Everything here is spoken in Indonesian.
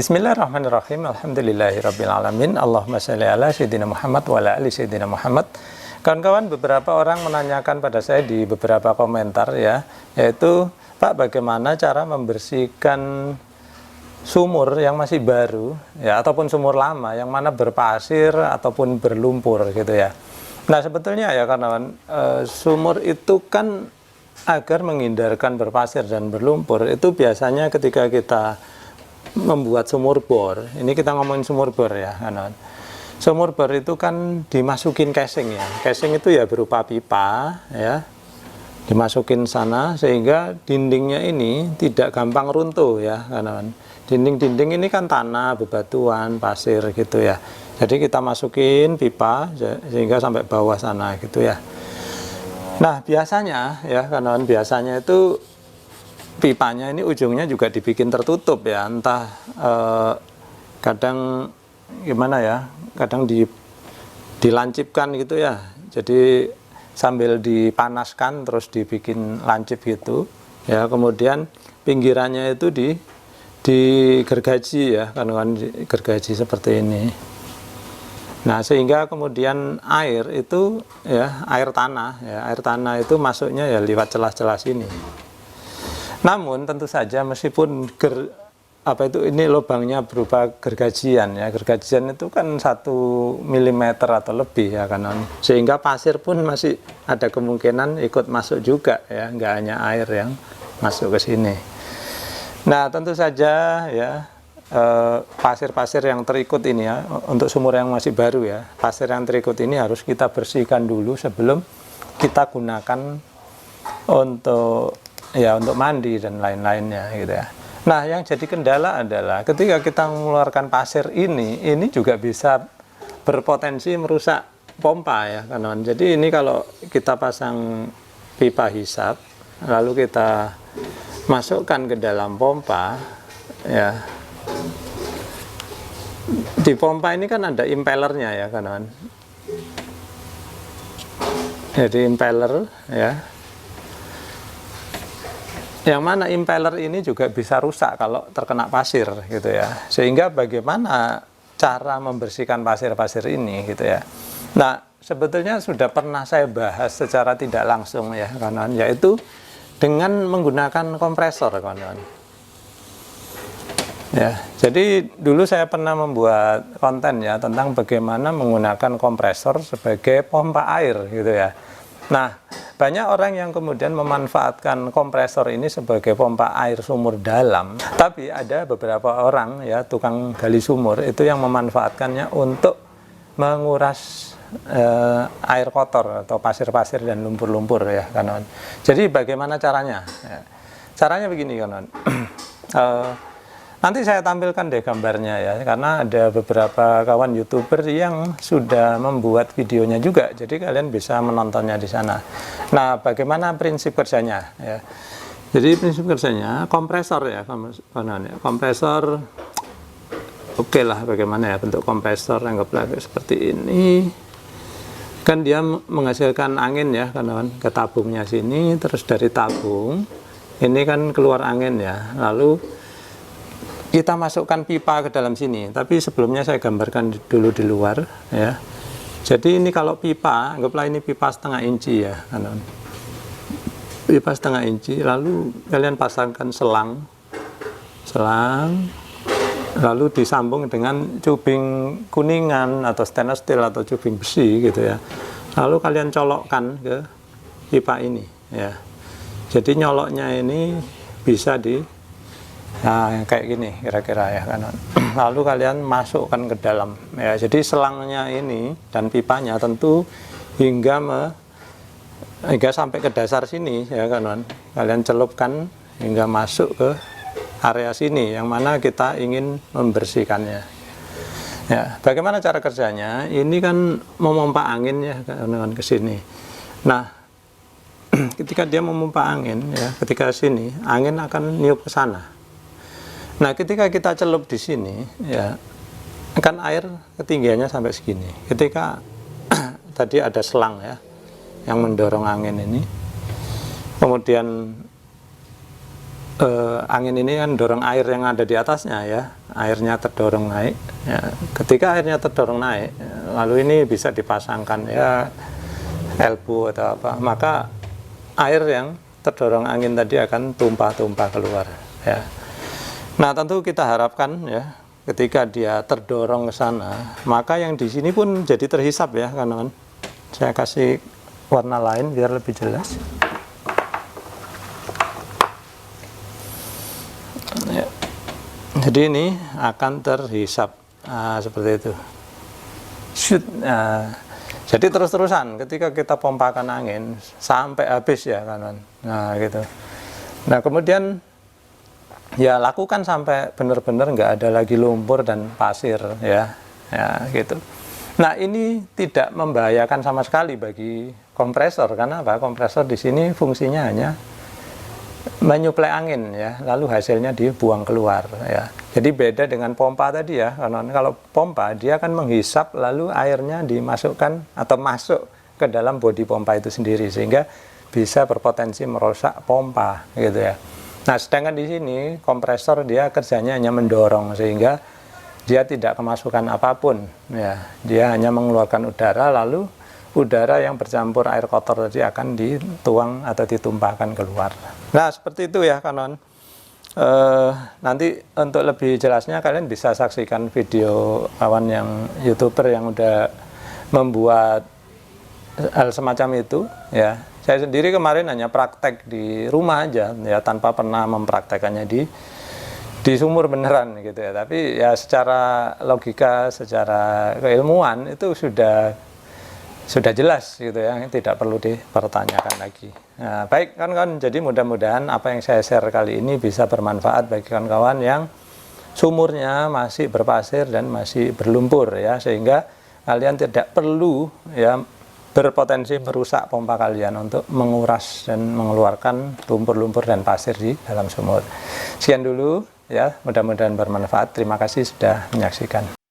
Bismillahirrahmanirrahim. Alhamdulillahirrabbilalamin. Allahumma sholli ala sayyidina Muhammad wa ala ali sayyidina Muhammad. Kawan-kawan, beberapa orang menanyakan pada saya di beberapa komentar ya, yaitu Pak, bagaimana cara membersihkan sumur yang masih baru ya, ataupun sumur lama yang mana berpasir ataupun berlumpur gitu ya. Nah, sebetulnya ya kawan-kawan, sumur itu kan agar menghindarkan berpasir dan berlumpur itu biasanya ketika kita membuat sumur bor, ini kita ngomongin sumur bor ya kawan. Sumur bor itu kan dimasukin casing ya. Casing itu ya berupa pipa ya, dimasukin sana sehingga dindingnya ini tidak gampang runtuh ya kawan. Dinding-dinding ini kan tanah, bebatuan, pasir gitu ya. Jadi kita masukin pipa sehingga sampai bawah sana gitu ya. Nah, biasanya ya kawan, biasanya itu pipanya ini ujungnya juga dibikin tertutup ya, entah kadang gimana ya, kadang dilancipkan gitu ya, jadi sambil dipanaskan terus dibikin lancip gitu ya, kemudian pinggirannya itu digergaji ya kan, gergaji seperti ini. Nah, sehingga kemudian air itu ya, air tanah itu masuknya ya lewat celah-celah sini. Namun tentu saja meskipun ini lubangnya berupa gergajian ya, gergajian itu kan 1 mm atau lebih ya kan, sehingga pasir pun masih ada kemungkinan ikut masuk juga ya, nggak hanya air yang masuk ke sini. Nah, tentu saja ya, pasir-pasir yang terikut ini ya, untuk sumur yang masih baru ya, pasir yang terikut ini harus kita bersihkan dulu sebelum kita gunakan untuk mandi dan lain-lainnya gitu ya. Nah, yang jadi kendala adalah ketika kita mengeluarkan pasir ini juga bisa berpotensi merusak pompa ya kawan. Jadi ini kalau kita pasang pipa hisap lalu kita masukkan ke dalam pompa ya, di pompa ini kan ada impellernya ya kawan. Jadi impeller ya, yang mana impeller ini juga bisa rusak kalau terkena pasir gitu ya. Sehingga bagaimana cara membersihkan pasir-pasir ini gitu ya. Nah, sebetulnya sudah pernah saya bahas secara tidak langsung ya kawan, yaitu dengan menggunakan kompresor kawan. Ya, jadi dulu saya pernah membuat konten ya tentang bagaimana menggunakan kompresor sebagai pompa air gitu ya. Nah, banyak orang yang kemudian memanfaatkan kompresor ini sebagai pompa air sumur dalam, tapi ada beberapa orang ya, tukang gali sumur itu yang memanfaatkannya untuk menguras air kotor atau pasir-pasir dan lumpur-lumpur ya kawan. Jadi bagaimana caranya? Ya, caranya begini kawan. Nanti saya tampilkan deh gambarnya ya, karena ada beberapa kawan YouTuber yang sudah membuat videonya juga, jadi kalian bisa menontonnya di sana. Nah, bagaimana prinsip kerjanya ya? Jadi prinsip kerjanya kompresor ya, kompresor. Oke lah, bagaimana ya bentuk kompresor, anggaplah seperti ini. Kan dia menghasilkan angin ya kawan, ke tabungnya sini, terus dari tabung ini kan keluar angin ya, lalu kita masukkan pipa ke dalam sini, tapi sebelumnya saya gambarkan dulu di luar ya. Jadi ini kalau pipa, anggaplah ini pipa 1/2 inci ya kawan. Pipa 1/2 inci, lalu kalian pasangkan selang, lalu disambung dengan cubing kuningan atau stainless steel atau cubing besi gitu ya. Lalu kalian colokkan ke pipa ini ya. Jadi nyoloknya ini bisa nah, kayak gini kira-kira ya kan. Lalu kalian masukkan ke dalam ya. Jadi selangnya ini dan pipanya tentu hingga sampai ke dasar sini ya kan. Kalian celupkan hingga masuk ke area sini yang mana kita ingin membersihkannya. Ya, bagaimana cara kerjanya? Ini kan memompa angin ya kawan ke sini. Nah, ketika dia memompa angin ya, ketika sini angin akan niup ke sana. Nah, ketika kita celup di sini ya, kan air ketinggiannya sampai segini. Ketika tadi ada selang ya yang mendorong angin ini, kemudian angin ini kan dorong air yang ada di atasnya ya, airnya terdorong naik ya. Ketika airnya terdorong naik, lalu ini bisa dipasangkan ya elbow atau apa, maka air yang terdorong angin tadi akan tumpah-tumpah keluar ya. Nah tentu kita harapkan ya ketika dia terdorong ke sana, maka yang di sini pun jadi terhisap ya kawan-kawan. Saya kasih warna lain biar lebih jelas. Ya. Jadi ini akan terhisap seperti itu. Shoot. Jadi terus-terusan ketika kita pompakan angin sampai habis ya kawan. Nah gitu. Nah kemudian ya lakukan sampai benar-benar nggak ada lagi lumpur dan pasir ya, ya gitu. Nah ini tidak membahayakan sama sekali bagi kompresor, karena apa? Kompresor di sini fungsinya hanya menyuplai angin ya, lalu hasilnya dibuang keluar ya. Jadi beda dengan pompa tadi ya, karena kalau pompa dia akan menghisap lalu airnya dimasukkan atau masuk ke dalam bodi pompa itu sendiri sehingga bisa berpotensi merusak pompa gitu ya. Nah sedangkan di sini kompresor dia kerjanya hanya mendorong sehingga dia tidak kemasukan apapun ya, dia hanya mengeluarkan udara, lalu udara yang bercampur air kotor tadi akan dituang atau ditumpahkan keluar. Nah seperti itu ya kawan. Nanti untuk lebih jelasnya kalian bisa saksikan video kawan yang YouTuber yang udah membuat hal semacam itu ya. Saya sendiri kemarin hanya praktek di rumah aja ya, tanpa pernah mempraktekannya di sumur beneran gitu ya. Tapi ya secara logika, secara keilmuan itu sudah jelas gitu ya, tidak perlu dipertanyakan lagi. Nah, baik kawan-kawan, jadi mudah-mudahan apa yang saya share kali ini bisa bermanfaat bagi kawan-kawan yang sumurnya masih berpasir dan masih berlumpur ya, sehingga kalian tidak perlu ya berpotensi merusak pompa kalian untuk menguras dan mengeluarkan lumpur-lumpur dan pasir di dalam sumur. Sekian dulu ya, mudah-mudahan bermanfaat. Terima kasih sudah menyaksikan.